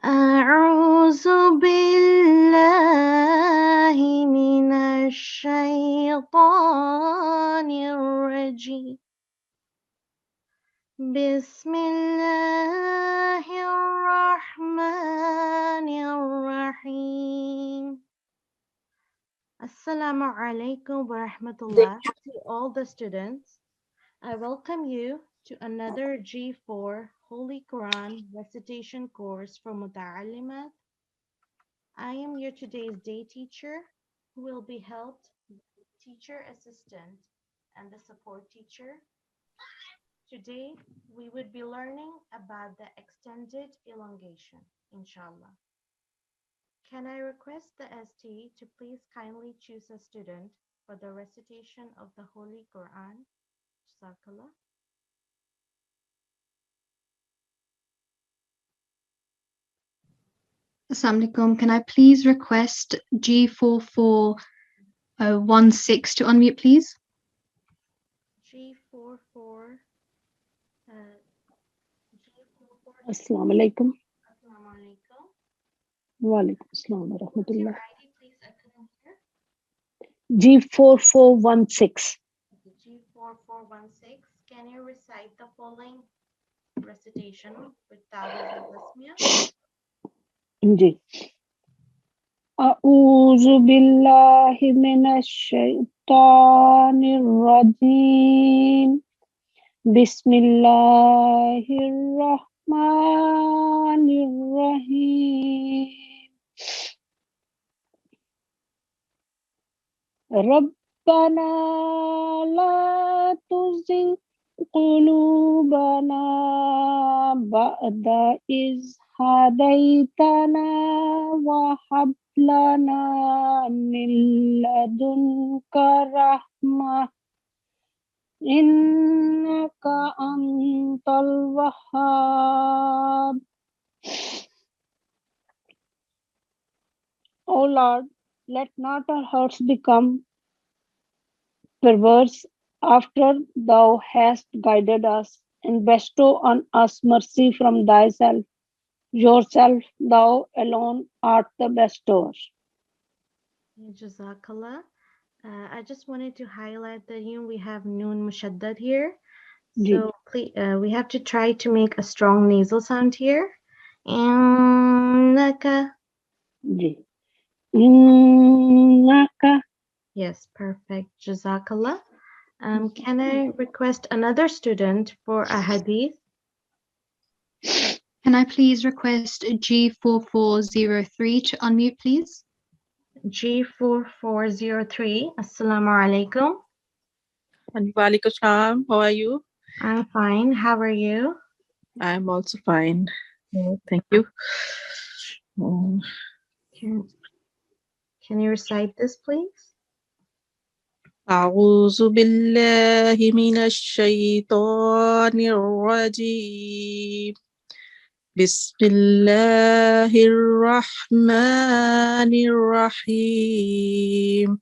أعوذ بالله من الشيطان الرجيم بسم الله الرحمن الرحيم Assalamu alaikum wa rahmatullah to all the students. I welcome you to another G4 Holy Qur'an Recitation Course for Muta'allimat. I am your today's day teacher who will be helped by the teacher assistant and the support teacher. Today we would be learning about the extended elongation, inshallah. Can I request the ST to please kindly choose a student for the recitation of the Holy Qur'an? Jazakallah. Assalamu alaikum. Can I please request G4416 to unmute, please? G44. Assalamu alaikum. Assalamu alaikum. Wa alaikum assalam wa What's your rahmatullah. ID, please? I couldn't hear. G4416. G4416. Can you recite the following recitation with Ta'awuz al-Basmiyah? Ji. أعوذ بالله من الشيطان الرجيم. بسم الله الرحمن الرحيم. ربنا لا تزغ قلوبنا بعد إذ هديتنا وهب لنا من لدنك رحمة إنك أنت الوهاب. O Lord, let not our hearts become perverse after thou hast guided us, and bestow on us mercy from thyself. Yourself, thou alone art the bestower. Jazakallah. I just wanted to highlight that we have Noon Mushaddad here. Ji. So please, we have to try to make a strong nasal sound here. Innaka. Ji. Innaka. Yes, perfect. Jazakallah. Can I request another student for a hadith? Can I please request G4403 to unmute, please? G4403. Assalamu alaikum. Walaikum salam. How are you? I'm fine. How are you? I'm also fine. Thank you. Can you recite this, please? أعوذ بالله من الشيطان الرجيم. بسم الله الرحمن الرحيم.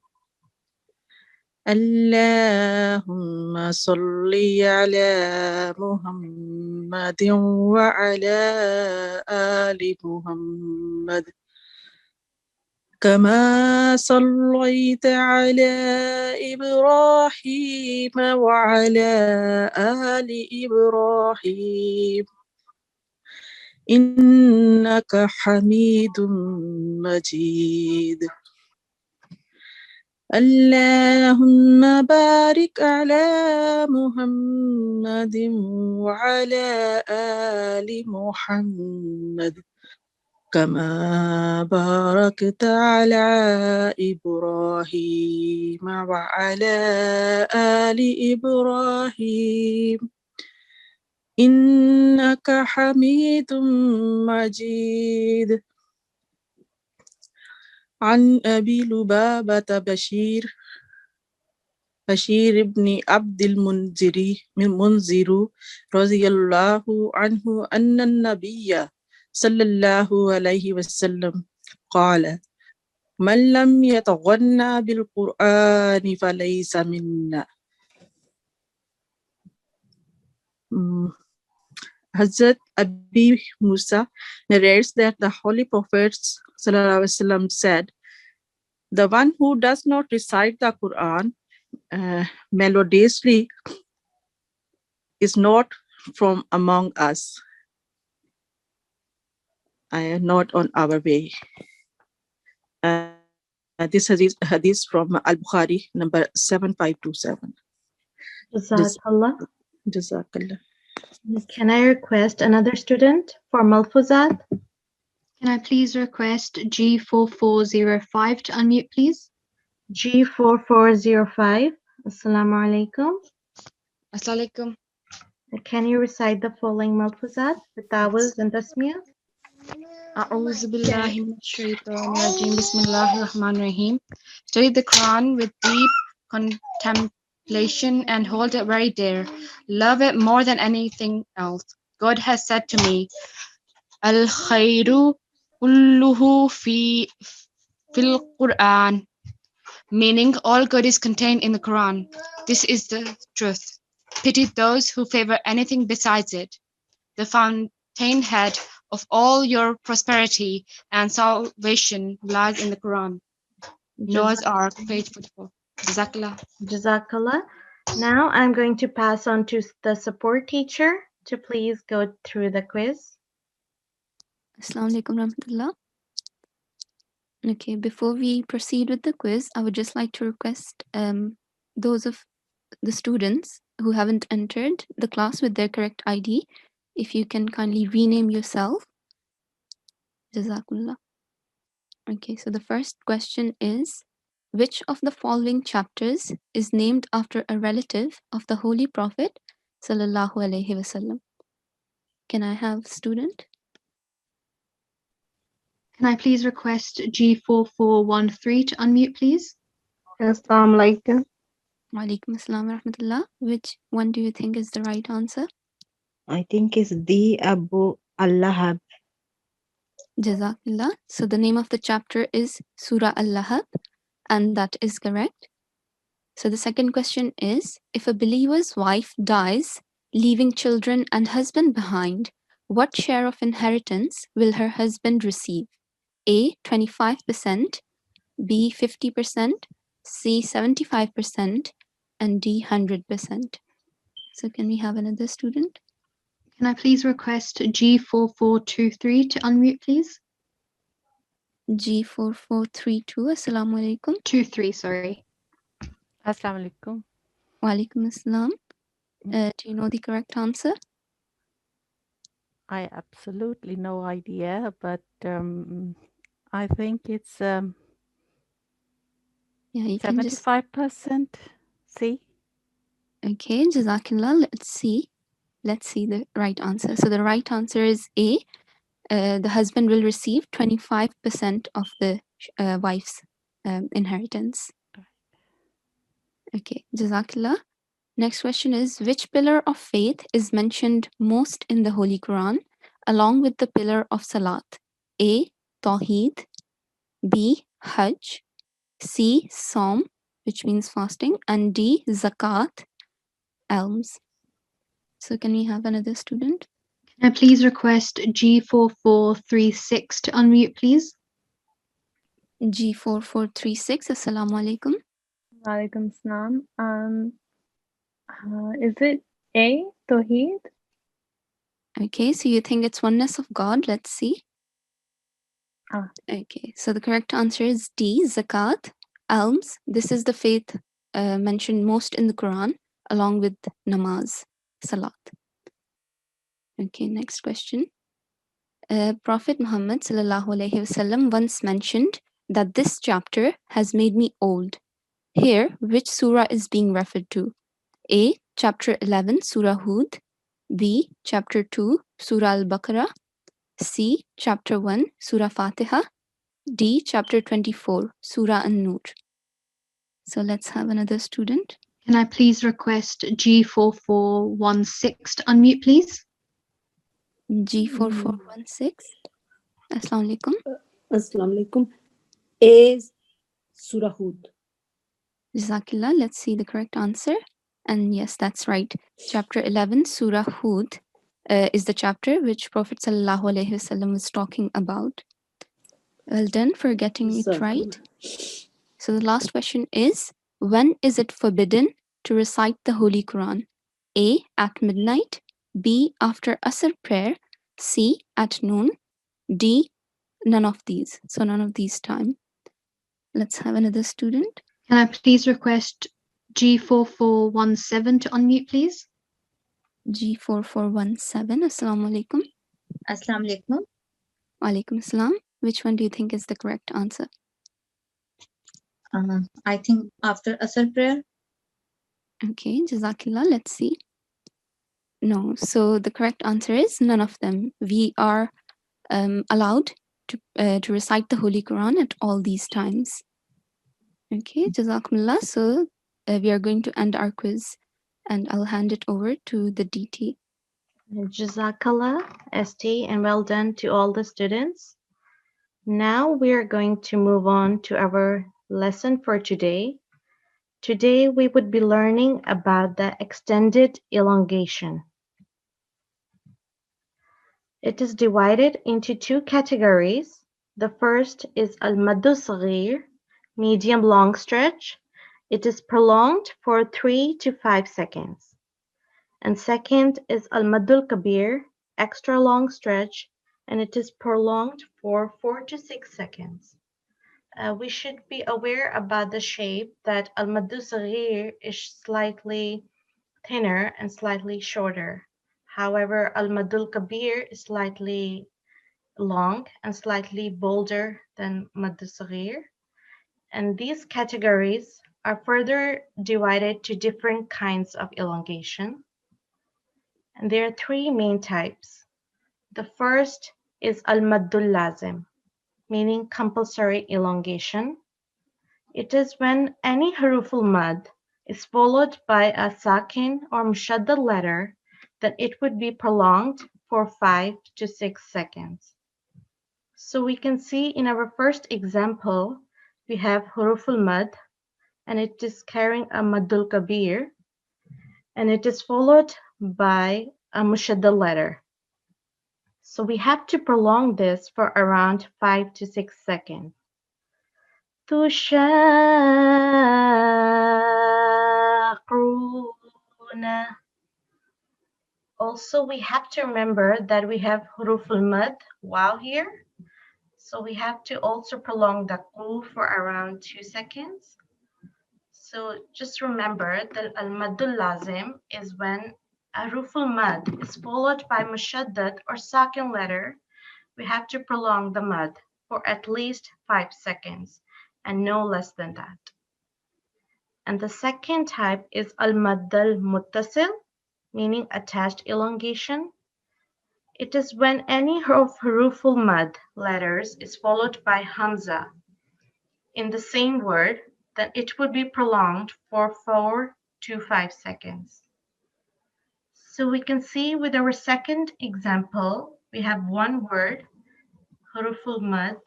اللهم صل على محمد وعلى آل محمد كما صليت على إبراهيم وعلى آل إبراهيم إنك حميد مجيد. اللهم بارك على محمد وعلى آل محمد كما باركت على إبراهيم وعلى آل إبراهيم إنك حميد مجيد. عن أبي لبابة بشير بن عبد المنذر رضي الله عنه أن النبي صلى الله عليه وسلم قال: من لم يتغنى بالقرآن فليس منا. Hazrat Abi Musa narrates that the Holy Prophet ﷺ said, "The one who does not recite the Quran melodiously is not from among us. I am not on our way." This hadith from Al-Bukhari, number 7527. Jazakallah. Jazakallah. Can I request another student for Malfuzat? Can I please request G4405 to unmute, please? G4405. Assalamu alaikum. Assalamualaikum. Can you recite the following Malfuzat with tawils and tasmiyah? A'udhu billahi minash shaitanir rajim. Bismillahir rahmanir rahim. Study the Quran with deep contemplation and hold it very dear. Love it more than anything else. God has said to me, Al khairu kulluhu fil Qur'an, meaning all good is contained in the Quran. This is the truth. Pity those who favor anything besides it. The fountainhead of all your prosperity and salvation lies in the Quran. Noah's Ark, page 44. Jazakallah. Jazakallah. Now I'm going to pass on to the support teacher to please go through the quiz. Assalamu alaikum rahmatullah. Okay, before we proceed with the quiz, I would just like to request those of the students who haven't entered the class with their correct ID, if you can kindly rename yourself. Jazakallah. Okay, so the first question is, which of the following chapters is named after a relative of the Holy Prophet sallallahu alaihi wasallam? Can I have student? Can I please request G4413 to unmute, please? Assalamu alaikum. Walaikum assalam wa rahmatullah. Which one do you think is the right answer? I think it's the Abu Allahab. Jazakallah. So the name of the chapter is Surah Al-Lahab, and that is correct. So the second question is, if a believer's wife dies, leaving children and husband behind, what share of inheritance will her husband receive? A, 25%, B, 50%, C, 75%, and D, 100%. So can we have another student? Can I please request G4423 to unmute, please? G4432, Assalamu alaikum. 23, sorry. Assalamu alaikum. Walaikum assalam. Do you know the correct answer? I absolutely no idea, but I think it's Yeah, you can just. 75%. See? Okay, Jazakallah. Let's see the right answer. So the right answer is A. The husband will receive 25% of the wife's inheritance. Okay, Jazakallah. Next question is, which pillar of faith is mentioned most in the Holy Quran, along with the pillar of Salat? A, Tawheed, B, Hajj, C, Saum, which means fasting, and D, Zakat, alms. So can we have another student? Can I please request G4436 to unmute, please? G4436, Assalamu alaikum. Walaikum salam. Is it A, Tawheed? Okay, so you think it's oneness of God. Let's see. Ah. Okay, so the correct answer is D, Zakat, alms. This is the faith mentioned most in the Quran, along with namaz, salat. Okay, next question. Prophet Muhammad sallallahu alaihi wasallam once mentioned that this chapter has made me old. Here, which surah is being referred to? A, chapter 11, Surah Hud. B, chapter 2, Surah Al-Baqarah. C, chapter 1, Surah Fatiha. D, chapter 24, Surah An-Nur. So let's have another student. Can I please request G4416 to unmute, please? G4416. Assalamu alaikum. Assalamu alaikum. A, Surah Hud. Jazakillah. Let's see the correct answer. And yes, that's right. Chapter 11, Surah Hud. is the chapter which Prophet ﷺ was talking about. Well done for getting it right. So the last question is, when is it forbidden to recite the Holy Quran? A. At midnight. B. After Asr prayer. C. At noon. D. None of these. So none of these time. Let's have another student. Can I please request G4417 to unmute, please? G4417. Assalamu alaikum. Assalamu alaikum. Walaikum assalam. Which one do you think is the correct answer? I think after Asr prayer. Okay, Jazakillah. Let's see. No, so the correct answer is none of them. We are allowed to recite the Holy Quran at all these times. Okay, Jazakumullah. So we are going to end our quiz and I'll hand it over to the DT. Jazakallah, ST, and well done to all the students. Now we are going to move on to our lesson for today. Today we would be learning about the extended elongation. It is divided into two categories. The first is Al-Madusela, medium long stretch. It is prolonged for 3 to 5 seconds. And second is Al-Madul-Kabir, extra long stretch, and it is prolonged for 4 to 6 seconds. We should be aware about the shape that Al-Madusela is slightly thinner and slightly shorter. However, Al-Madul-Kabir is slightly long and slightly bolder than Madusela. And these categories are further divided to different kinds of elongation. And there are three main types. The first is Almadullazem, meaning compulsory elongation. It is when any haruful mad is followed by a sakin or mushaddad letter that it would be prolonged for 5 to 6 seconds. So we can see in our first example, we have haruful mad, and it is carrying a madul kabir, and it is followed by a mushaddad letter. So we have to prolong this for around 5 to 6 seconds. Tushakruna. Also, we have to remember that we have huruful mad wow here. So we have to also prolong the qu for around 2 seconds. So just remember that al-Madulazem is when a huruful mad is followed by mushaddad or sakin letter. We have to prolong the mad for at least 5 seconds and no less than that. And the second type is al-Maddal Muttasil, meaning attached elongation. It is when any of huruful mad letters is followed by hamza in the same word, then it would be prolonged for 4 to 5 seconds. So we can see with our second example, we have one word, huruful mad,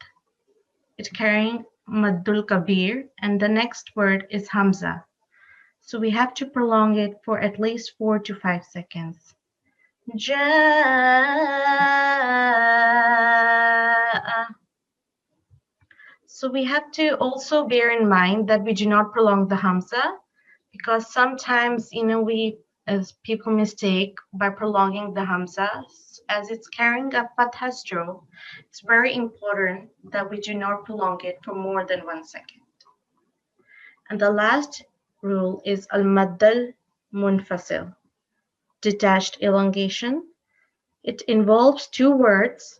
it's carrying maddul kabir, and the next word is hamza. So we have to prolong it for at least 4 to 5 seconds. Jaa. So we have to also bear in mind that we do not prolong the hamza, because sometimes, we as people mistake by prolonging the hamza, as it's carrying a fatha stroke. It's very important that we do not prolong it for more than 1 second. And the last rule is al-maddal munfasil, detached elongation. It involves two words.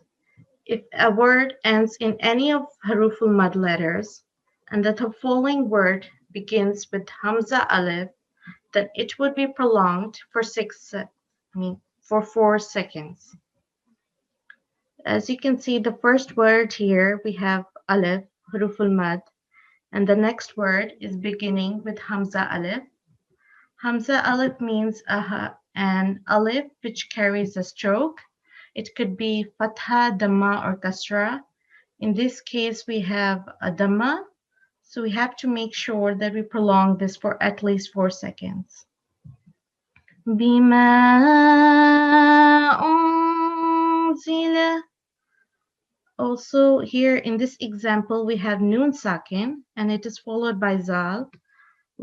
If a word ends in any of haruful mad letters and that the following word begins with hamza alif, then it would be prolonged for 4 seconds. As you can see, the first word here we have alif, haruful mad, and the next word is beginning with hamza alif. Hamza alif means an alif which carries a stroke. It could be fatha, dhamma, or kasra. In this case, we have a dhamma, so we have to make sure that we prolong this for at least 4 seconds. بما أنزل. Also here in this example we have nun sakin and it is followed by zal.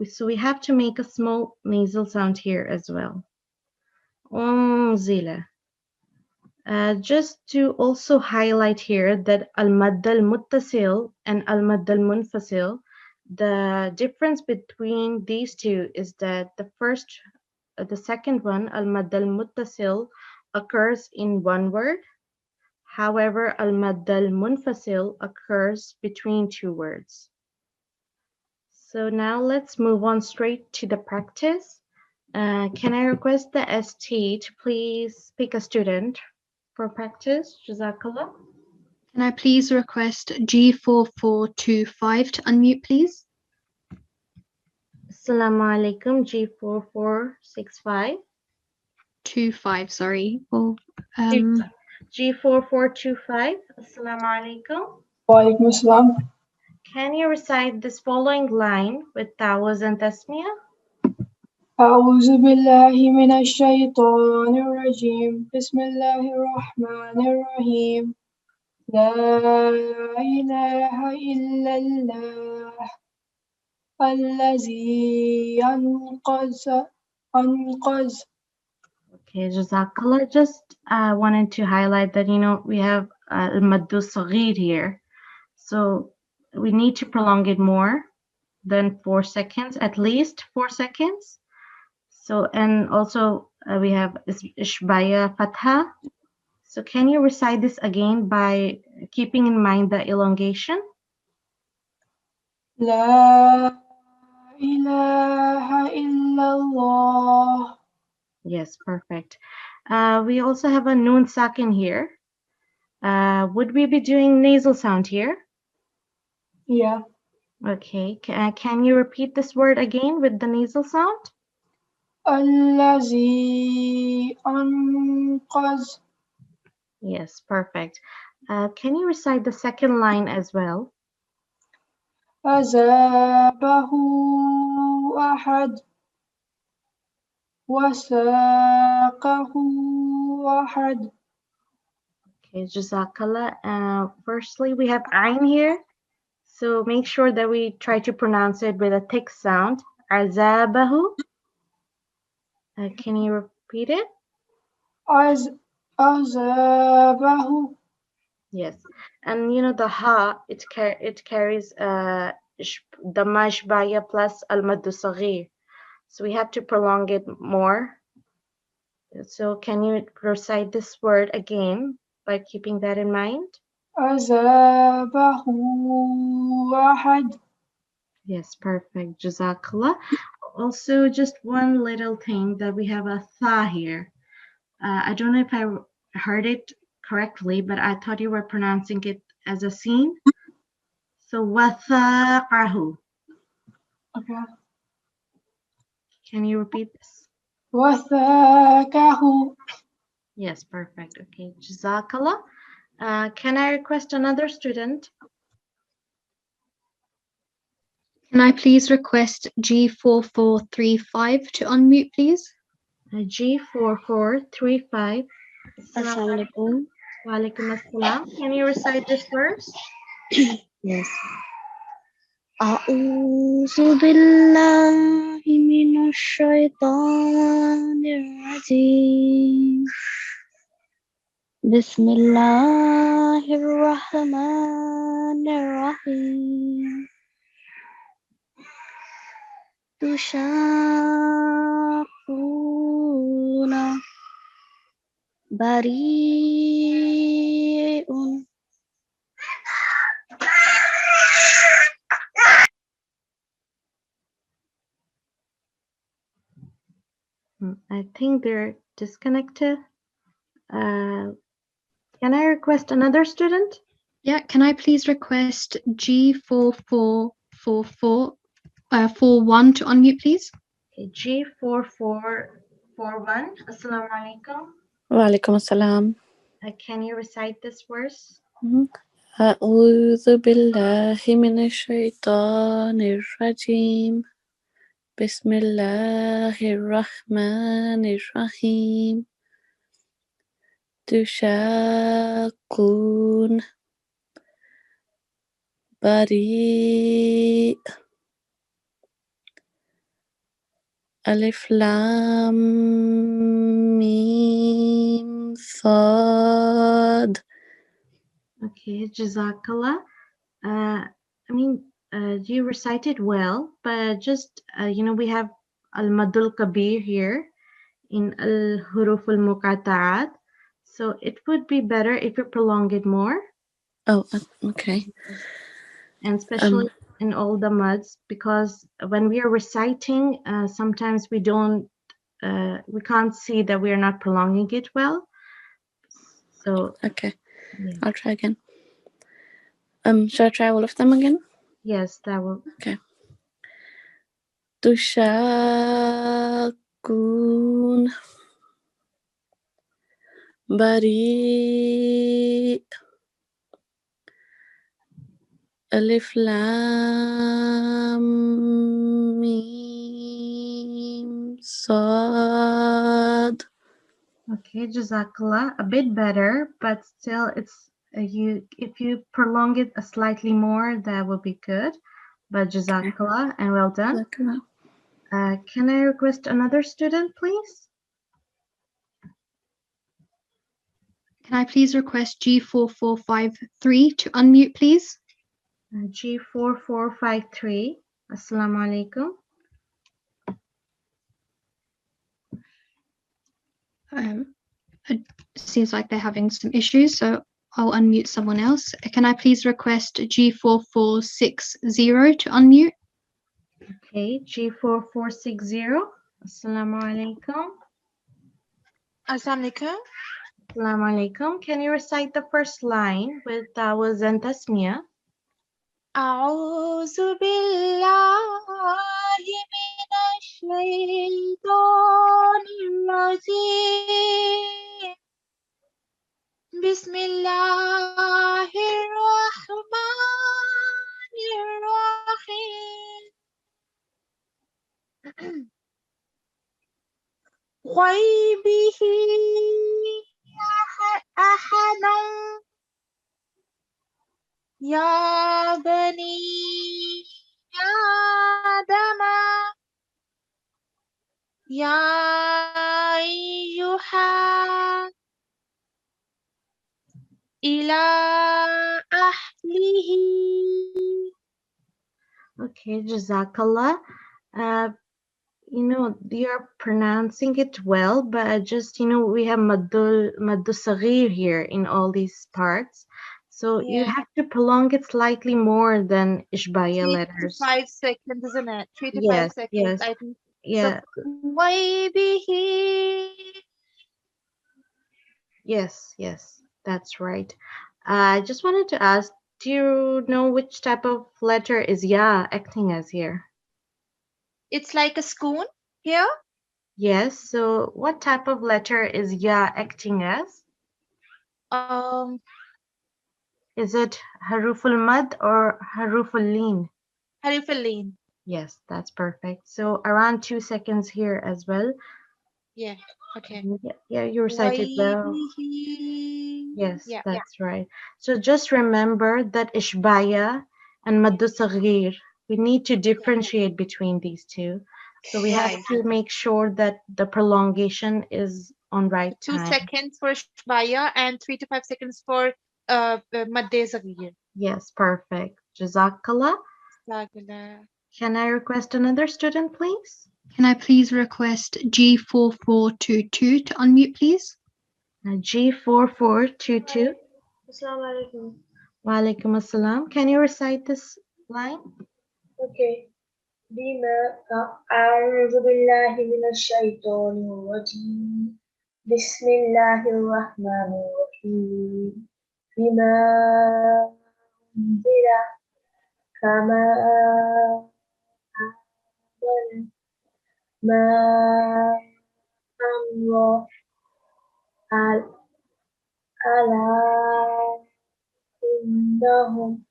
So we have to make a small nasal sound here as well. أنزل. Just to also highlight here that al-madd al-muttasil and al-madd al-munfasil, the difference between these two is that the second one, al-madd al-muttasil, occurs in one word. However, al-madd al-munfasil occurs between two words. So now let's move on straight to the practice. Can I request the ST to please pick a student for practice? Jazakallah. Can I please request G4425 to unmute, please? Assalamu alaikum, G4465. 25, sorry. Or, G4425. Assalamu alaikum. Walaikum Assalam. Can you recite this following line with ta'awuz and tasmiyah? أعوذ بالله من الشيطان الرجيم بسم الله الرحمن الرحيم لا إله إلا الله الذي أنقذ. Okay, Jazakallah. Just wanted to highlight that, we have al-maddu saghir here. So we need to prolong it more than 4 seconds, at least 4 seconds. So, and also we have ishbaya fatha. So can you recite this again by keeping in mind the elongation? لا إله إلا الله. Yes, perfect. We also have a nun sakin here. Would we be doing nasal sound here? Yeah. Okay, can you repeat this word again with the nasal sound? الذي أنقذ. Yes, perfect. Can you recite the second line as well? أذابه أحد وساقه أحد. Okay, Jazakallah. Firstly, we have ayn here. So make sure that we try to pronounce it with a thick sound. Azabahu. Can you repeat it? أذابه. Yes. And the ha, it carries the mashbaya plus al-maddu saghir. So we have to prolong it more. So can you recite this word again by keeping that in mind? أذابه أحد. Yes, perfect. Jazakallah. Also, just one little thing that we have a tha here. I don't know if I heard it correctly, but I thought you were pronouncing it as a sin. So wathaqahu. Okay. Can you repeat this? وثاقه. Yes, perfect. Okay, Jazakallah. Can I request another student? Can I please request G4435 to unmute, please? G4435. Assalamu alaikum. Wa alaikum assalam. Can you recite this verse? Yes. أعوذ بالله من الشيطان الرجيم بسم الله الرحمن الرحيم تشاقون بريء. I think they're disconnected. Can I request another student? Yeah, can I please request G4441 to unmute, please? Okay, G4441. Assalamu alaikum. Walaikum assalam. Can you recite this verse? أعوذ بالله من الشيطان الرجيم Bismillahirrahmanirrahim. Tushaqun Bari Alif Lam Mim Sad. Okay, Jazakallah. You recited well, but just, we have Al-Madul Kabir here in Al-Huruf al-Muqata'at. So it would be better if you prolong it more. Oh, okay. And especially in all the muds, because when we are reciting, sometimes we can't see that we are not prolonging it well. So okay, yeah. I'll try again. Should I try all of them again? Yes, that will. Okay. Tushaqun Bari Alif Lam Mim Sad. Okay, Jazakallah, a bit better, but still it's if you prolong it slightly more, that would be good. But Jazakallah, and well done. Can I request another student, please? Can I please request G4453 to unmute, please? G4453. Assalamu alaikum. It seems like they're having some issues, so I'll unmute someone else. Can I please request G4460 to unmute? Okay, G4460. Assalamu alaikum. Assalamu alaikum. Assalamu alaikum. Can you recite the first line with Tawaz and Tasmiyah? أعوذ بالله من الشيطان الرجيم بسم الله الرحمن الرحيم غيبه أحدا يا بني آدم يا أيها إلى أهله. Okay, Jazakallah. You're pronouncing it well, but just, we have Maddu Saghir here in all these parts. So you Yeah. have to prolong it slightly more than Ishbaya 3 to letters. 5 seconds, isn't it? 3 to 5 Yes, seconds, yes. I think. Yeah. So, غيبه. Yes, that's right. I just wanted to ask, do you know which type of letter is Ya acting as here? It's like a spoon here. Yes, so what type of letter is Ya acting as? Is it Haruful Mad or Haruful Leen? Haruful Leen. Yes, that's perfect. So around 2 seconds here as well. Yeah, okay. Yeah, you recited well. غيبه. Yes, Yeah. that's right. So just remember that Ishbaya and Maddu Saghir, we need to differentiate between these two. So we have to make sure that the prolongation is on right 2 time. seconds for Shbaya and 3 to 5 seconds for Madde Zaghir. Yes, perfect. Jazakallah. Can I request another student, please? Can I please request G4422 to unmute, please? G4422. Assalamu alaikum. Wa alaikum assalam. Can you recite this line? Okay. بما أعوذ بالله من الشيطان الرجيم بسم الله الرحمن الرحيم بما أنزل كما أنزل ما أمر ألا إنهم.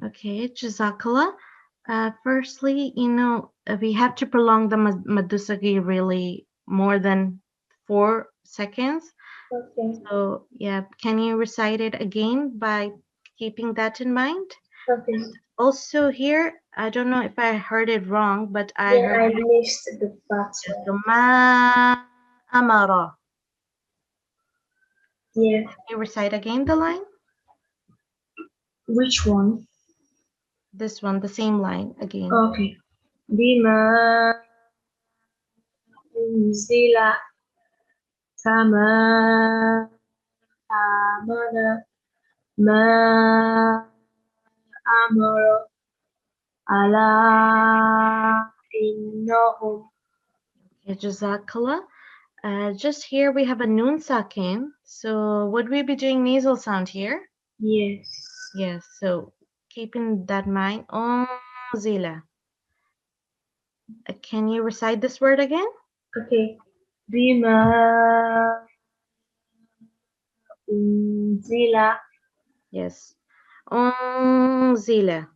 Okay, Jazakallah. Firstly, we have to prolong the Madusagi really more than 4 seconds. Okay. So yeah, can you recite it again by keeping that in mind? Okay. Also here, I don't know if I heard it wrong, but I Yeah, heard I missed the parts. Ma Amara. Yeah. Can you recite again the line? Which one? This one, the same line again. Okay. Bima unzila kama amana ma amara ala innahum. Okay, Jazakallah. Just here we have a noon sakin. So would we be doing nasal sound here? Yes. Yes. So keeping that in mind. Zila. Can you recite this word again? Okay. Bima unzila. Yes. Zila.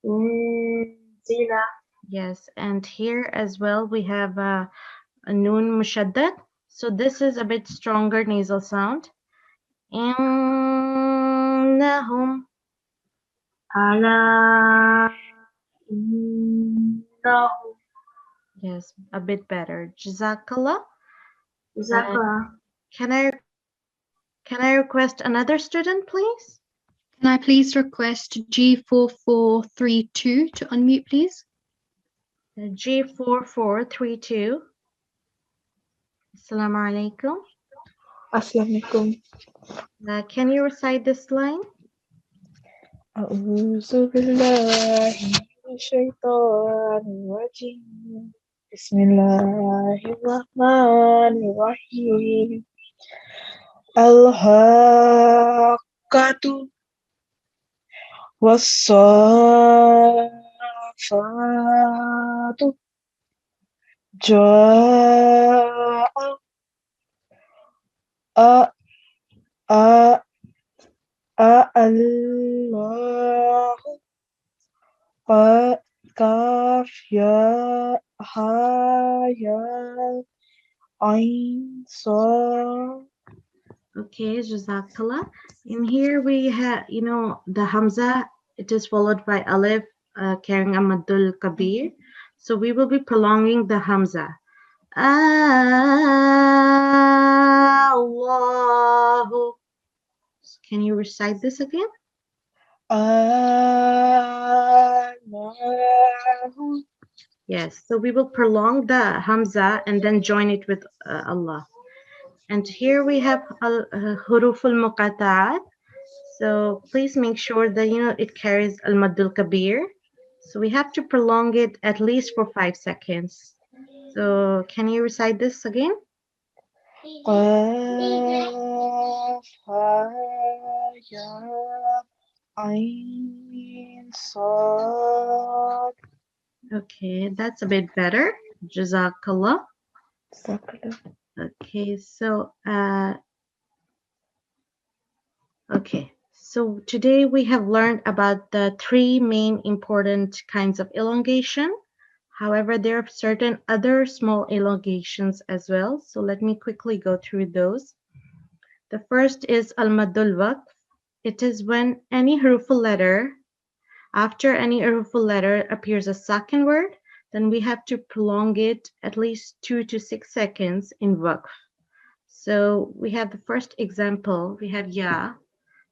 Unzila. Yes. And here as well we have a noon mushaddad. So this is a bit stronger nasal sound. Innahum. Ala innahum. Yes, a bit better. Jazakallah. Jazakallah. Can I request another student, please? Can I please request G4432 to unmute, please? G4432. Assalamu alaikum. Assalamualaikum. Can you recite this line? A'udzu billahi minasyaitonir rajim. Bismillahirrahmanirrahim. Al-haqqatu was-saffatu ja'a a Allahu Kaf ya ha ya ain sa. Okay, Jazakallah. In here we have, the Hamza, it is followed by Alif carrying a Madul Kabir. So we will be prolonging the Hamza. Allahu. Can you recite this again? Allahu. Yes, so we will prolong the Hamza and then join it with Allah. And here we have Huruf al-Muqata'at. So please make sure that, it carries al-Maddul Kabir. So we have to prolong it at least for 5 seconds. So can you recite this again? Qaf ha ya ain sad. Okay, that's a bit better. Jazakallah. Okay, so today we have learned about the 3 main important kinds of elongation. However, there are certain other small elongations as well. So let me quickly go through those. The first is al-madul waqf. It is when any huruful letter, after any huruful letter appears a second word, then we have to prolong it at least 2 to 6 seconds in waqf. So we have the first example. We have ya,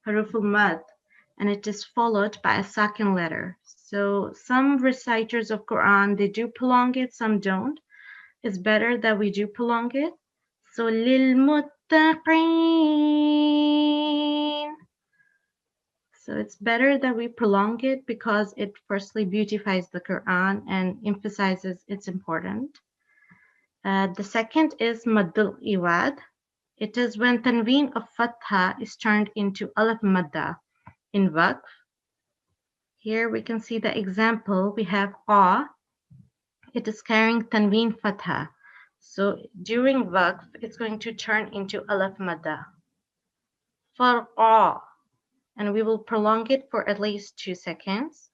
huruful mad, and it is followed by a second letter. So some reciters of Quran, they do prolong it, some don't. It's better that we do prolong it. So lil muttaqin. So it's better that we prolong it because it firstly beautifies the Quran and emphasizes its importance. The second is Maddul Iwad. It is when tanween of fatha is turned into alif madda in waqf. Here we can see the example. We have a. It is carrying tanween fatha. So during waqf, it's going to turn into alif madda. Farqa. And we will prolong it for at least 2 seconds.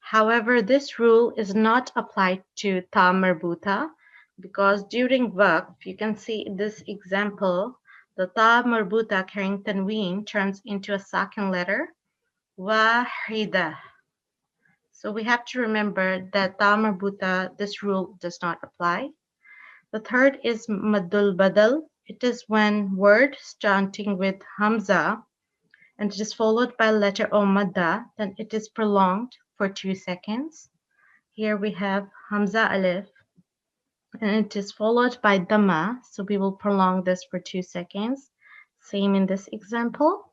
However, this rule is not applied to ta marbuta because during waqf, you can see in this example, the ta marbuta carrying tanween turns into a sakin letter, wahida. So we have to remember that ta marbuta, this rule does not apply. The third is madul badal. It is when word starting with hamza and it is followed by a letter o madda, then it is prolonged for 2 seconds. Here we have hamza alif and it is followed by dhamma, so we will prolong this for 2 seconds. Same in this example.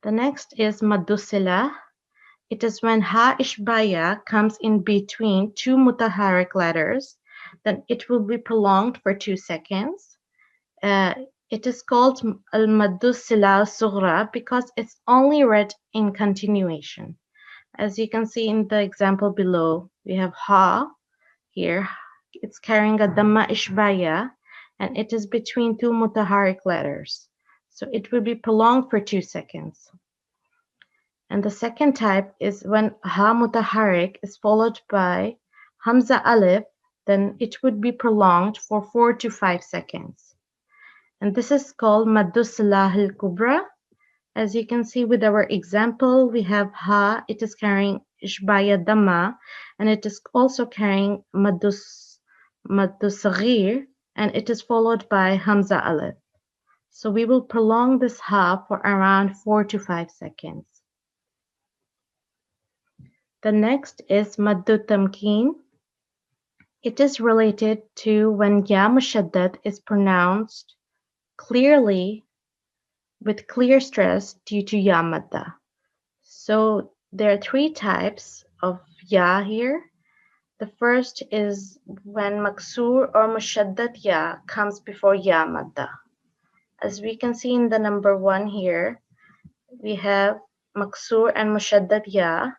The next is Madusela. It is when ha ishbaya comes in between two mutaharik letters, then it will be prolonged for 2 seconds. It is called Al-Madusela Sughra because it's only read in continuation. As you can see in the example below, we have ha here. It's carrying a dhamma ishbaya and it is between two mutaharik letters. So it will be prolonged for 2 seconds. And the second type is when ha mutaharik is followed by hamza alif, then it would be prolonged for 4 to 5 seconds. And this is called Madusela al-Kubra. As you can see with our example, we have ha, it is carrying ishbaya dhamma, and it is also carrying madusagir, and it is followed by hamza alif. So we will prolong this ha for around 4 to 5 seconds. The next is maddu tamkeen. It is related to when ya mushaddad is pronounced clearly with clear stress due to ya madda. So there are 3 types of ya here. The first is when maksur or mushaddad ya comes before ya madda. As we can see in the number 1 here, we have maksur and mushaddad ya,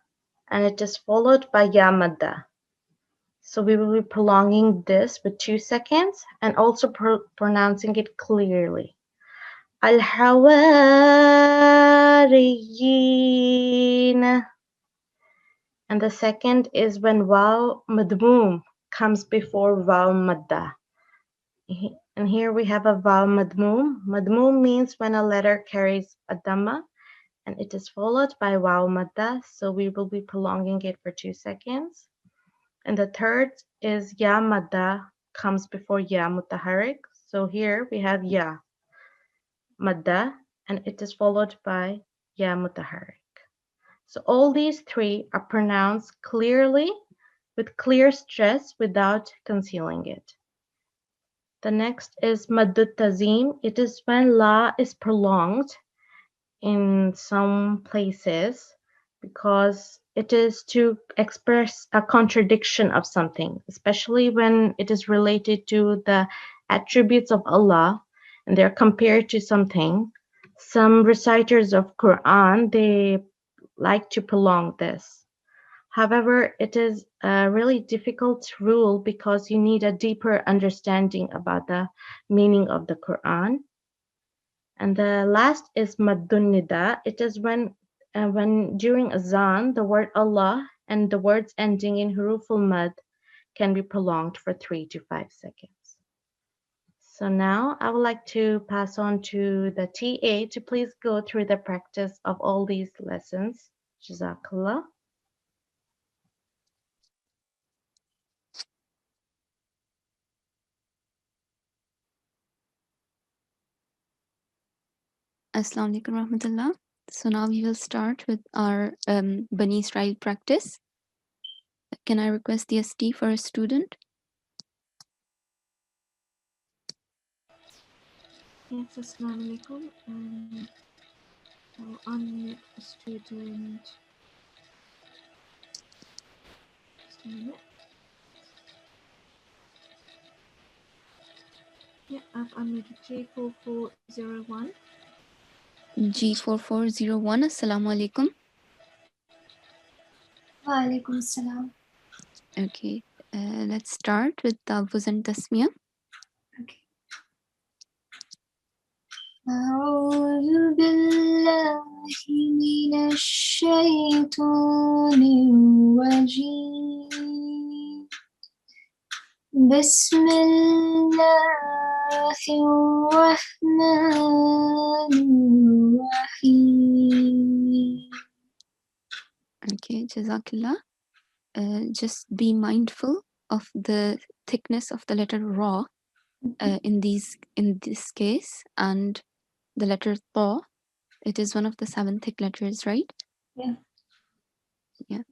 and it is followed by ya madda. So we will be prolonging this with 2 seconds and also pronouncing it clearly. Al-Hawariyin. And the second is when waw madmum comes before waw madda. And here we have a waw madmum. Madmum means when a letter carries a dhamma and it is followed by waw madda. So we will be prolonging it for 2 seconds. And the third is ya madda comes before ya mutaharik. So here we have ya madda and it is followed by ya mutaharik. So all these 3 are pronounced clearly with clear stress without concealing it. The next is Madutazim. It is when la is prolonged in some places because it is to express a contradiction of something, especially when it is related to the attributes of Allah and they're compared to something. Some reciters of Quran, they like to prolong this. However, it is a really difficult rule because you need a deeper understanding about the meaning of the Quran. And the last is Maddun Nida. It is when during Azan, the word Allah and the words ending in Huruful Mad can be prolonged for 3 to 5 seconds. So now I would like to pass on to the TA to please go through the practice of all these lessons. Jazakallah. Assalamu alaikum rahmatullah. So now we will start with our Bani Israel practice. Can I request the ST for a student? Yes, assalamu alaikum. I'll unmute the student. Just a minute. Yeah, I've unmuted G4401. G4401, Assalamu alaikum. Wa alaikum salam. Okay, let's start with Talfuz and Tasmiyah. أعوذ بالله من من الشيطان الرجيم بسم الله الرحمن الرحيم. Okay, Jazakallah. Just be mindful of the thickness of the letter Ra in this case, and the letter Ta. It is one of the 7 thick letters, right? Yeah. Yeah.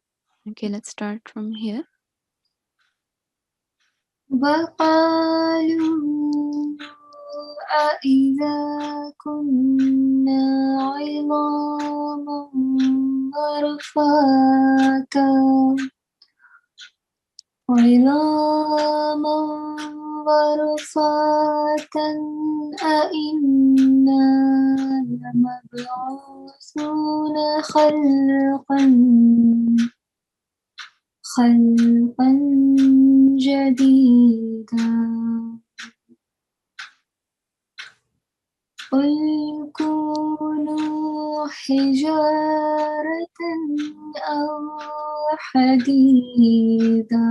Okay, let's start from here. وقالوا أإذا كنا عظاما ورفاتا أإنا لمبعوثون خلقا جديدا قل كونوا حجارة أو حديدا.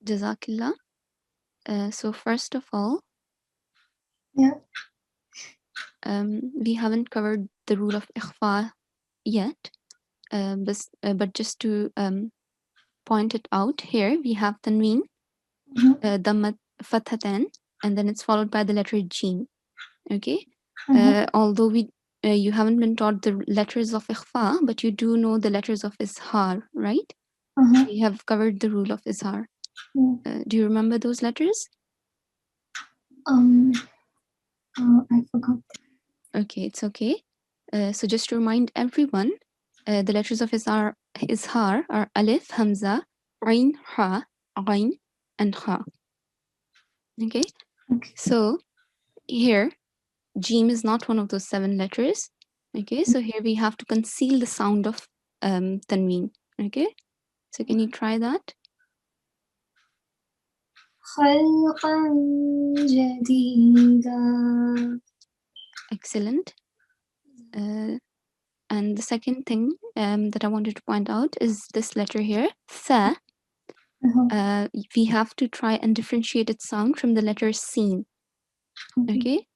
Jazakallah. So first of all, Yeah. We haven't covered the rule of ikhfa yet, but just to point it out here, we have tanween, dammat fathatan, and then it's followed by the letter jim. Okay, although you haven't been taught the letters of ikhfa, but you do know the letters of izhar, right? We have covered the rule of izhar. Do you remember those letters? I forgot. Okay, it's okay. So just to remind everyone, the letters of izhar are alif, hamza, ain, ha, ain, and ha. Okay? So here, jim is not one of those 7 letters. Okay, so here we have to conceal the sound of tanween. Okay, so can you try that? خلقا جديدا. Excellent. And the second thing that I wanted to point out is this letter here, tha. We have to try and differentiate its sound from the letter sin. Okay?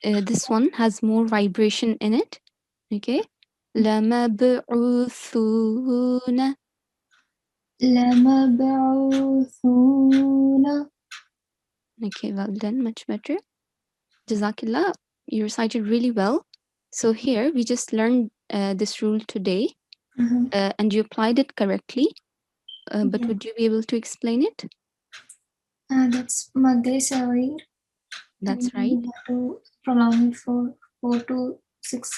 This one has more vibration in it. Okay? لَمَبْعُوثُونَ. لمبعوثون. Okay, well done, much better. Jazakillah, you recited really well. So here we just learned this rule today, and you applied it correctly. But would you be able to explain it? That's Madusela. That's right. You have to prolong it for 4 to 6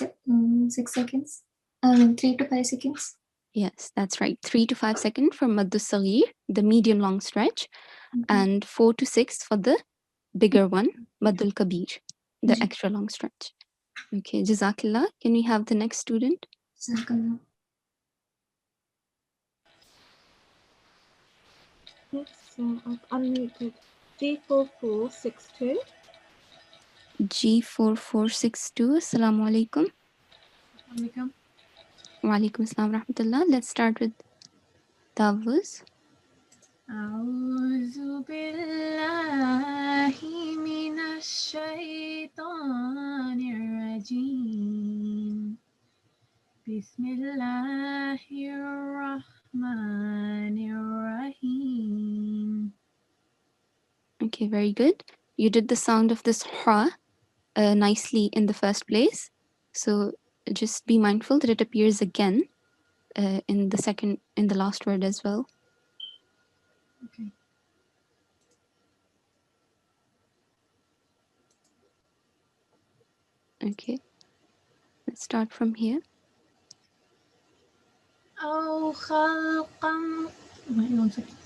seconds. 3 to 5 seconds. Yes, that's right. 3 to 5 seconds for Madusela, the medium long stretch, and 4 to 6 for the bigger one, Madul Kabir, the extra long stretch. Okay, Jazakillah. Can we have the next student? Jazakallah. Yes, I've unmuted. G4462. G4462. Assalamu alaikum. Alaikum. Wa alaikum assalam rahmatullah. Let's start with Tawuz. أعوذ بالله من الشيطان الرجيم بسم الله الرحمن الرحيم. Okay, very good. You did the sound of this ha nicely in the first place. So just be mindful that it appears again in the last word as well. Okay. Okay. Let's start from here. أو خلقا wait 1 second.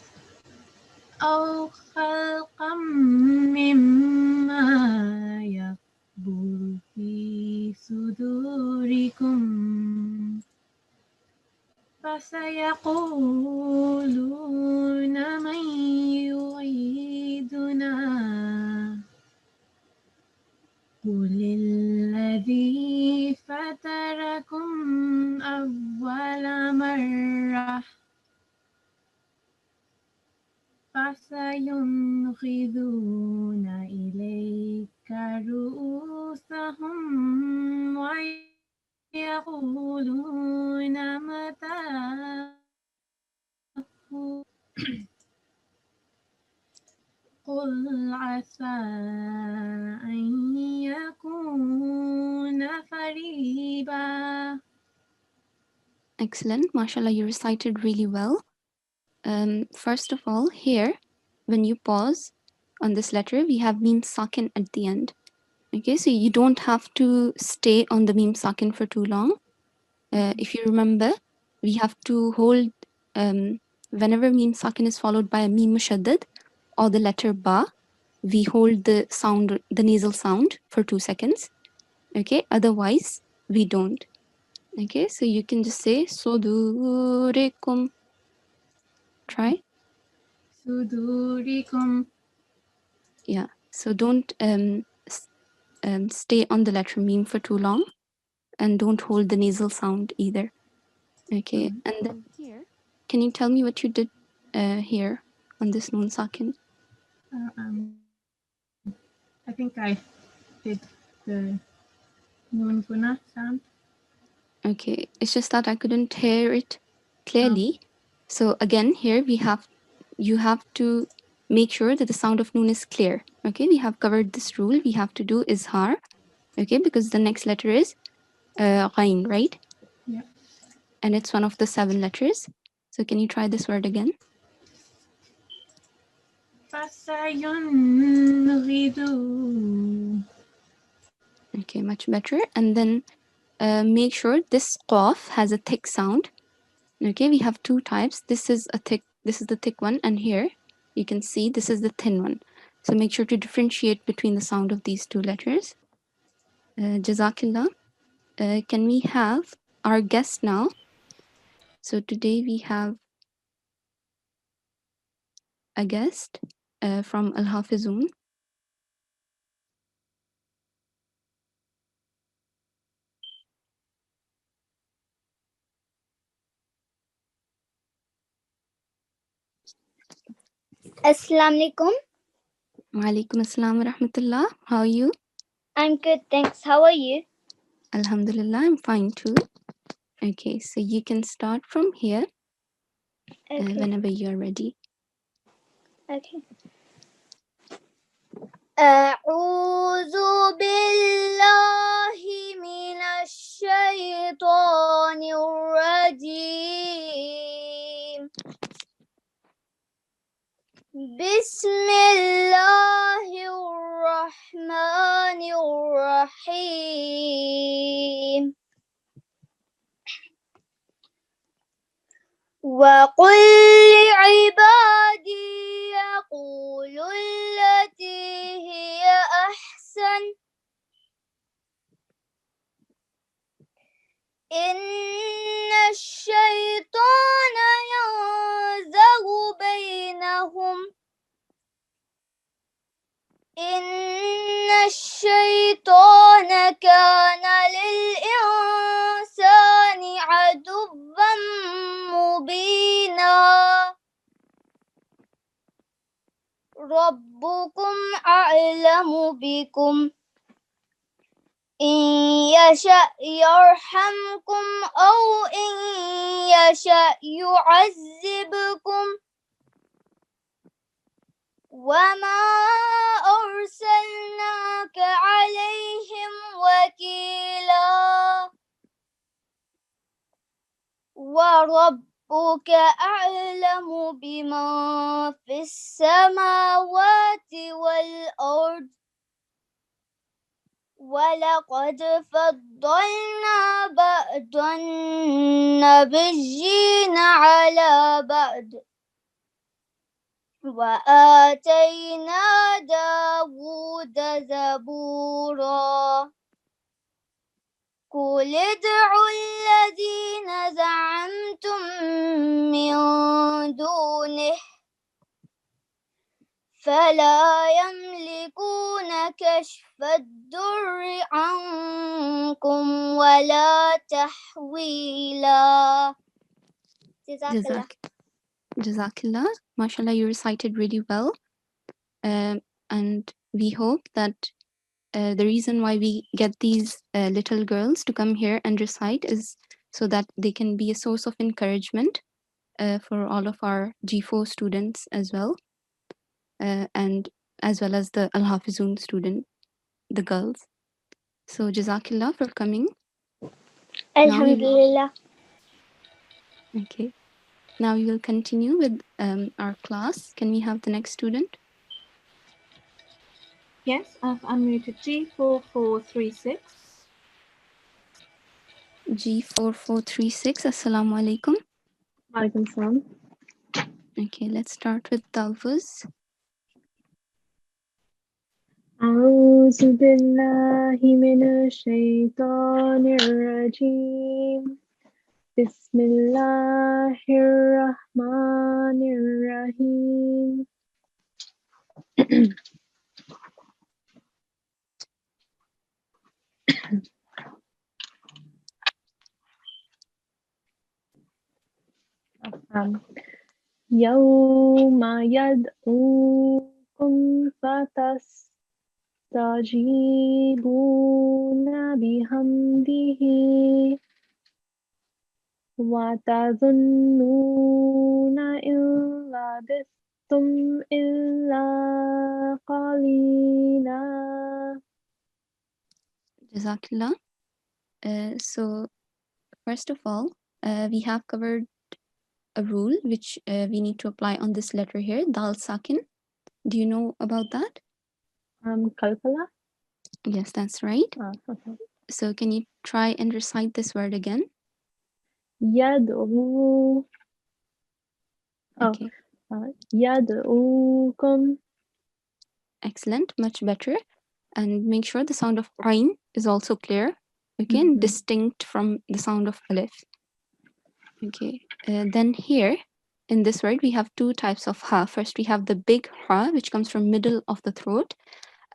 أو خلقا مما يكبر في صدوركم فسيقولون من يعيدنا قل الذي فطركم ينغضون إليك رؤوسهم ويقولون متى قل عسى أن يكون قريبا. Excellent. MashaAllah, you recited really well. First of all, here, when you pause on this letter, we have mim sakin at the end. Okay, so you don't have to stay on the mim sakin for too long. If you remember, we have to hold, whenever mim sakin is followed by a mim mushaddad or the letter ba, we hold the sound, the nasal sound for 2 seconds. Okay, otherwise we don't. Okay, so you can just say sudurikum. Try. Sudurikum. Yeah, so don't stay on the letter meme for too long, and don't hold the nasal sound either. Okay, and then here, can you tell me what you did here on this noon sakin? I think I did the noon guna sound. Okay, it's just that I couldn't hear it clearly. So again, here you have to make sure that the sound of noon is clear. Okay, we have covered this rule. We have to do izhar. Okay, because the next letter is ghain, right? Yeah. And it's one of the 7 letters. So can you try this word again? فَسَيُنْغِضُ. Okay, much better. And then make sure this qaf has a thick sound. Okay, we have 2 types. This is the thick one, and here you can see this is the thin one. So make sure to differentiate between the sound of these 2 letters. Jazakillah. Can we have our guest now? So today we have a guest from Al-Hafizun. Assalamu alaikum. Walaikum assalam wa rahmatullah. How are you? I'm good, thanks. How are you? Alhamdulillah, I'm fine too. Okay, so you can start from here whenever you're ready. Okay. أعوذ بالله من الشيطان الرجيم. بسم الله الرحمن الرحيم. وقل لعبادي يقولوا التي هي أحسن إن الشيطان ينزغ بينهم إن الشيطان كان للإنسان عدوا مبينا. ربكم أعلم بكم إن يشأ يرحمكم أو إن يشأ يعذبكم وما أرسلناك عليهم وكيلا. وربك أعلم بمن في السماوات والأرض ولقد فضلنا بعض النبيين على بعض وآتينا داود زبورا. قل ادعوا الذين زعمتم من دونه فلا يملكون كشف الضر عنكم ولا تحويلا. Jazakillah. MashaAllah, you recited really well. And we hope that the reason why we get these little girls to come here and recite is so that they can be a source of encouragement for all of our G4 students as well, and as well as the Al-Hafizun student, the girls. So Jazakillah for coming. Alhamdulillah. Okay. Now we will continue with our class. Can we have the next student? Yes, I've unmuted G4436. G4436. Assalamu alaikum. Walaikum salam. Okay, let's start with Talfuz. أعوذ بالله من الشيطان الرجيم بسم الله الرحمن الرحيم يوم يدعوكم فتستجيبون بحمده وتظنون إن لبثتم إلا قليلا. Jazakillah. So first of all, we have covered a rule which we need to apply on this letter here, Dal Sakin. Do you know about that? Kalpala? Yes, that's right. Okay. So can you try and recite this word again? يدعو Okay. يدعوكم. Excellent, much better. And make sure the sound of Ain is also clear, okay, and distinct from the sound of Alif. Okay, then here in this word we have two types of Ha. First we have the big Ha, which comes from middle of the throat,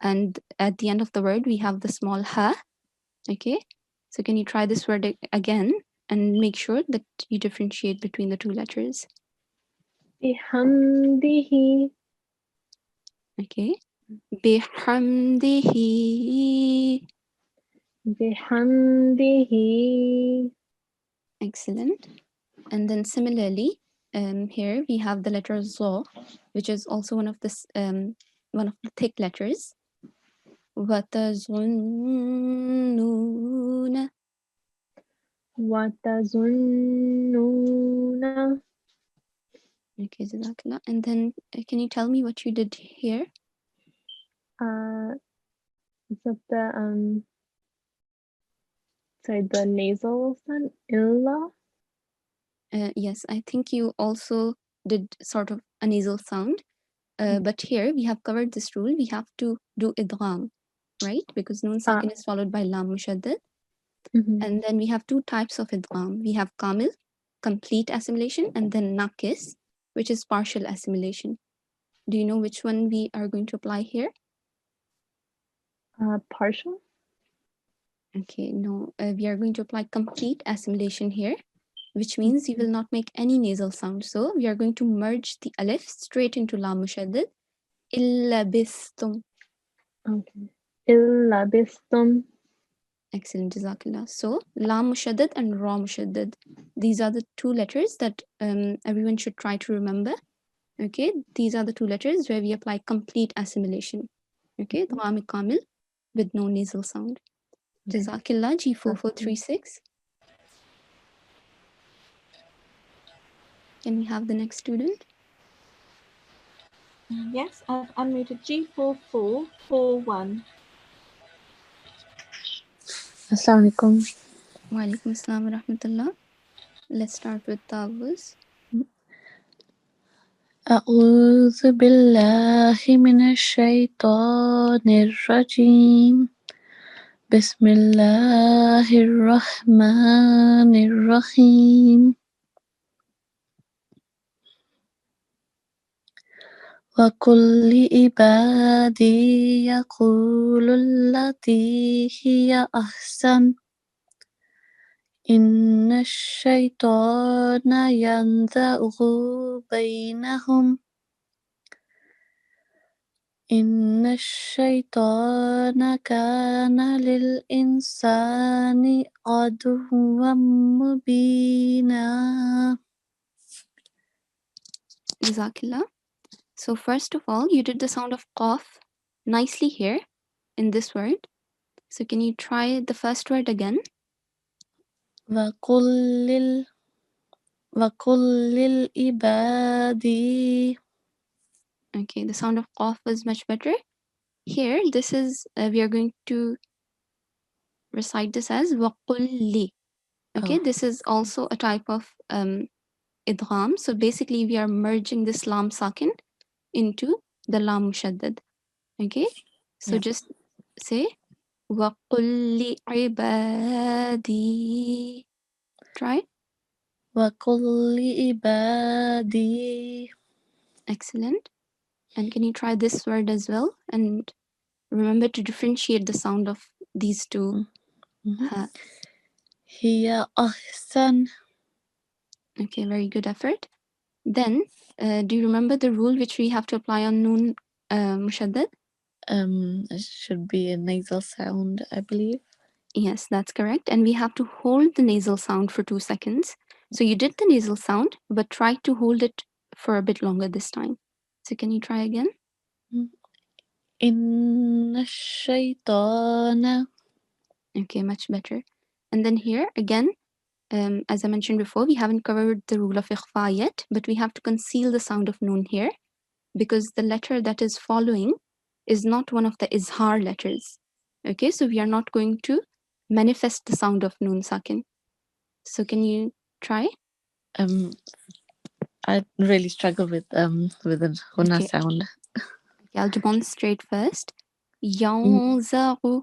and at the end of the word we have the small Ha. Okay, so can you try this word again and make sure that you differentiate between the two letters? بحمده. Okay. Bihamdihi. Bihamdihi. Excellent. And then similarly, here we have the letter Zo, which is also one of the thick letters. Watazunnuna. Watazunnuna. Okay, Jazakallah. And then can you tell me what you did here? Is that the nasal sound? Illa? Yes, I think you also did sort of a nasal sound. But here we have covered this rule. We have to do idgham, right? Because Nun Sakin is followed by Lam Mushaddad. And then we have two types of idgham. We have kamil, complete assimilation, and then nakis, which is partial assimilation. Do you know which one we are going to apply here? Partial? Okay, no, we are going to apply complete assimilation here, which means you will not make any nasal sound. So we are going to merge the alif straight into Lam Mushaddad. Illa bistum. Okay. Illa bistum. Excellent, Jazakallah. So, Lam Mushaddad and Ra Mushaddad. These are the two letters that everyone should try to remember. Okay, these are the two letters where we apply complete assimilation. Okay, Dgham Kamil with no nasal sound. Jazakillah, G4436. Can we have the next student? Yes, I've unmuted G4441. Assalamu alaikum. Wa alaikum assalam wa rahmatullah. Let's start with Tawuz. أعوذ بالله من الشيطان الرجيم بسم الله الرحمن الرحيم وقل لعبادي يقولوا التي هي أحسن إن الشيطان ينزغ بينهم إن الشيطان كان للإنسان عدوا مبينا. Jazakallah. So first of all, you did the sound of qaf nicely here in this word. So can you try the first word again? وقل للعباد. Okay, the sound of qaf is much better. Here, this is, we are going to recite this as waqulli. Okay, this is also a type of idgham. So basically, we are merging this lam sakin into the lam mushaddad. Okay, so just say waqulli ibadi. Try. وقل لعبادي. Excellent. And can you try this word as well? And remember to differentiate the sound of these two. هي أحسن. Okay, very good effort. Then, do you remember the rule which we have to apply on noon mushaddad? It should be a nasal sound, I believe. Yes, that's correct. And we have to hold the nasal sound for 2 seconds. So you did the nasal sound, but try to hold it for a bit longer this time. So can you try again? إن الشيطان. Okay, much better. And then here again, as I mentioned before, we haven't covered the rule of ikhfa yet, but we have to conceal the sound of noon here because the letter that is following is not one of the izhar letters. Okay, so we are not going to manifest the sound of noon sakin. So can you try? I really struggle with the huna sound. Okay, I'll demonstrate first. Yanzaru.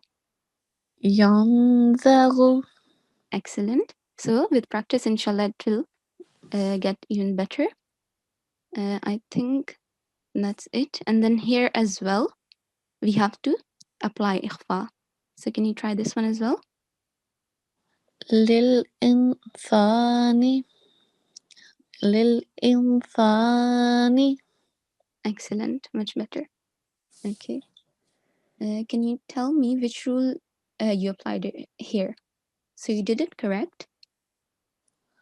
Yanzaru. Excellent. So with practice, inshallah, it will get even better. I think that's it. And then here as well, we have to apply ikhfa. So can you try this one as well? للإنسان. Excellent, much better. Okay. Can you tell me which rule you applied here? So you did it correct,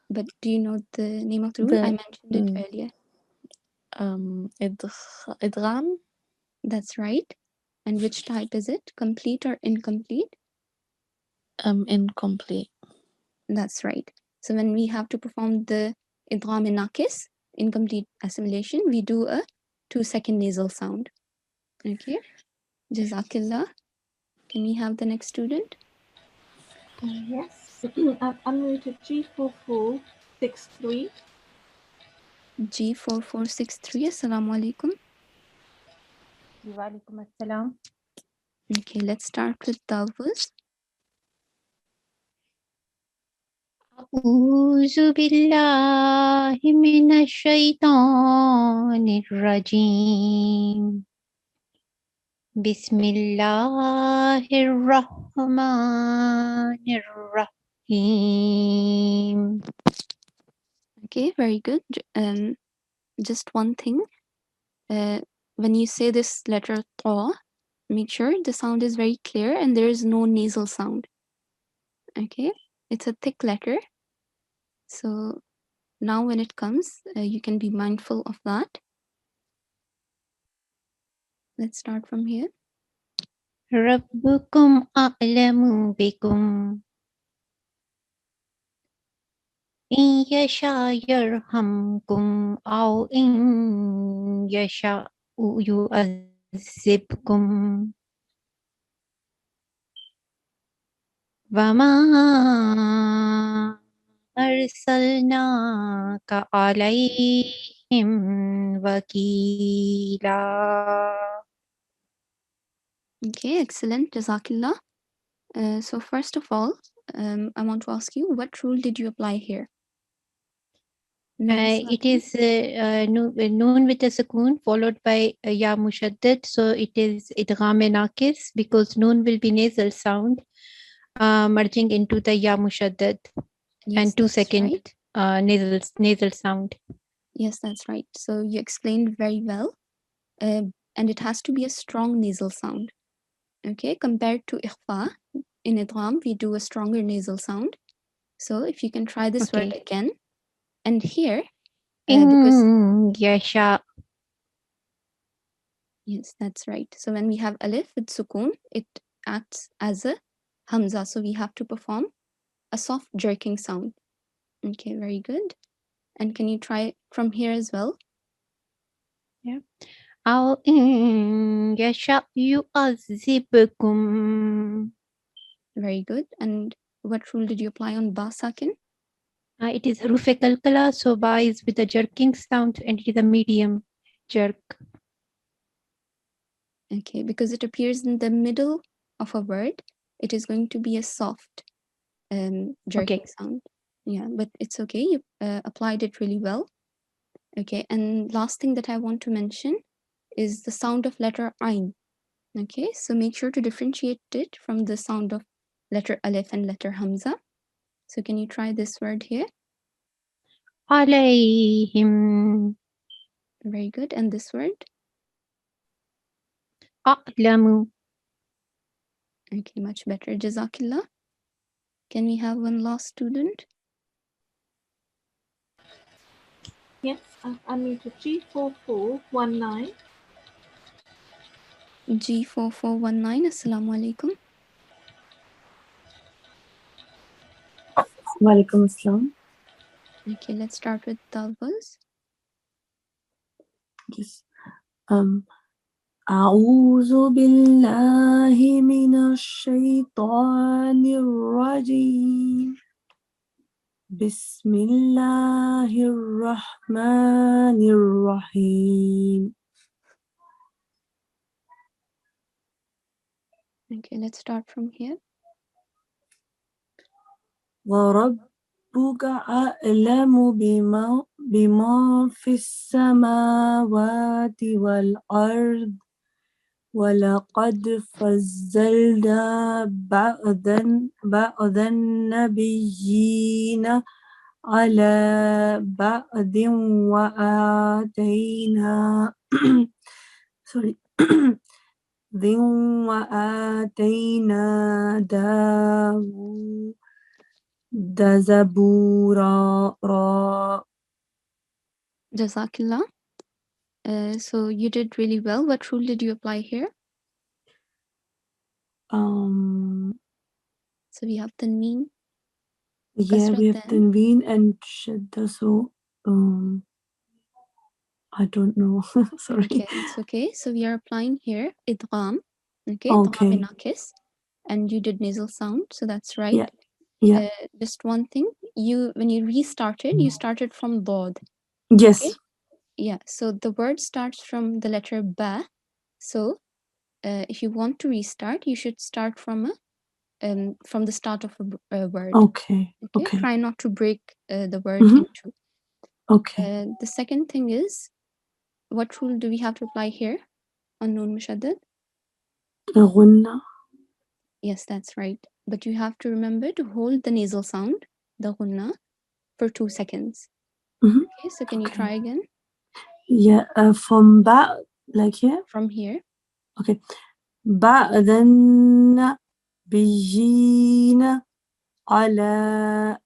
but do you know the name of the rule? I mentioned it earlier. Idgham. That's right. And which type is it? Complete or incomplete? Incomplete. That's right. So when we have to perform the idgham in nakis, incomplete assimilation, we do a 2-second nasal sound. Okay. Jazakillah. Can we have the next student? Yes. I'm unmuted G4463. G4463. Assalamu alaikum. Walaikum assalam. Okay, let's start with Tawuz. أعوذ بالله من الشيطان الرجيم بسم الله الرحمن الرحيم. Okay, very good. Just one thing. When you say this letter ta, make sure the sound is very clear and there is no nasal sound. Okay, it's a thick letter. So now when it comes, you can be mindful of that. Let's start from here. ربكم أعلم بكم إن يشاء يرحمكم أو إن يشاء يعذبكم وما أرسلناك عليهم وكيلا. Okay, excellent. Jazakillah. So first of all, I want to ask you, what rule did you apply here? It is noon with a sukoon followed by ya mushaddad. So it is idgham nakis because noon will be nasal sound merging into the ya mushaddad and 2-second nasal sound. Yes, that's right. So you explained very well. and it has to be a strong nasal sound. Okay, compared to ikhfa, in idgham, we do a stronger nasal sound. So if you can try this word Okay. again, and here, because Yasha. yes, that's right. So when we have alif with sukun, it acts as a hamza. So we have to perform a soft jerking sound. Okay, very good. And can you try from here as well? Yeah. أو إن يشأ يعذبكم. Very good. And what rule did you apply on ba sakin? It is Huruf Kalkala, so ba is with a jerking sound and it is a medium jerk. Okay, because it appears in the middle of a word, it is going to be a soft jerking sound. Yeah, but it's okay. You applied it really well. Okay, and last thing that I want to mention is the sound of letter Ain. Okay, so make sure to differentiate it from the sound of letter Alif and letter Hamza. So can you try this word here? عليهم. Very good. And this word? أعلم. Okay, much better. Jazakillah. Can we have one last student? Yes, I've unmuted G4419. G4419. Assalamu alaikum. Walaikum assalam. Okay, let's start with Talbaz. Yes. أعوذ بالله من الشيطان الرجيم. بسم الله الرحمن الرحيم. Okay, let's start from here. وربك أعلم بما في السماوات والأرض ولقد فضلنا بعض النبيين على بعض وآتينا وآتينا داود زبورا. Jazakillah. So you did really well. What rule did you apply here? So we have tanween. Yeah, we have tanween and shadda, so I don't know. Sorry. Okay, it's okay. So we are applying here idgham. Okay, Okay. idgham nakis, and you did nasal sound, so that's right. Yeah. Yeah. Just one thing, when you restarted, you started from dod. Yes. Okay? Yeah. So the word starts from the letter ba. So if you want to restart, you should start from the start of a word. Okay. Okay. Try not to break the word Mhm. into. Okay. The second thing is, what rule do we have to apply here on Noon Mushaddad? غنة. Yes, that's right. But you have to remember to hold the nasal sound, the ghunna, for 2 seconds. Mhm. Okay, so can you try again? Yeah, from back, like here? From here. Okay. بعد النبيين على.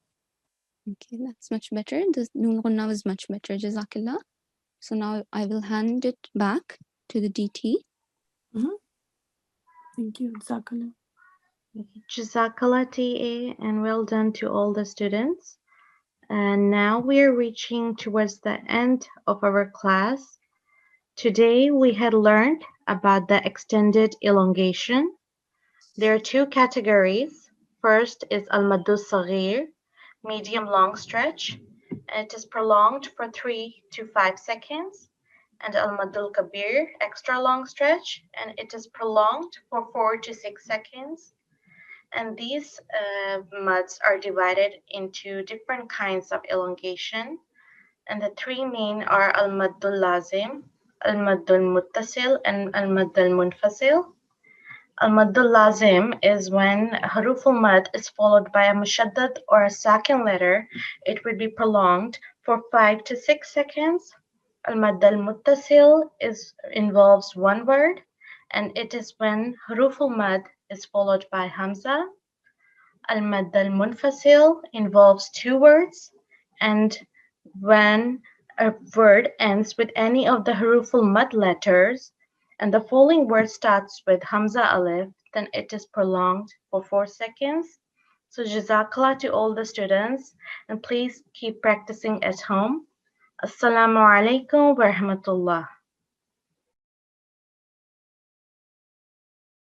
Okay, that's much better. The noon ghunna was much better. Jazakillah. So now I will hand it back to the DT. Mhm. Thank you. Jazakallah. Jazakallah TA, and well done to all the students. And now we are reaching towards the end of our class. Today we had learned about the extended elongation. There are 2 categories. First is Al-Madusagir, medium long stretch. It is prolonged for 3 to 5 seconds. And Al-Madul Kabir, extra long stretch, and it is prolonged for 4 to 6 seconds. And these muds are divided into different kinds of elongation. And the 3 main are Almadullazem, Almadul-Muttasil, and Almadul-Munfasil. Almadullazem is when haruful mad is followed by a mushaddad or a sakin letter. It would be prolonged for 5 to 6 seconds. Al-Mad al-Muttasil involves one word, and it is when Huruf al-Mad is followed by Hamza. Al-Mad al-Munfasil involves two words, and when a word ends with any of the Huruf al-Mad letters, and the following word starts with Hamza Alif, then it is prolonged for 4 seconds. So Jazakallah to all the students, and please keep practicing at home. Assalamu alaikum wa rahmatullah.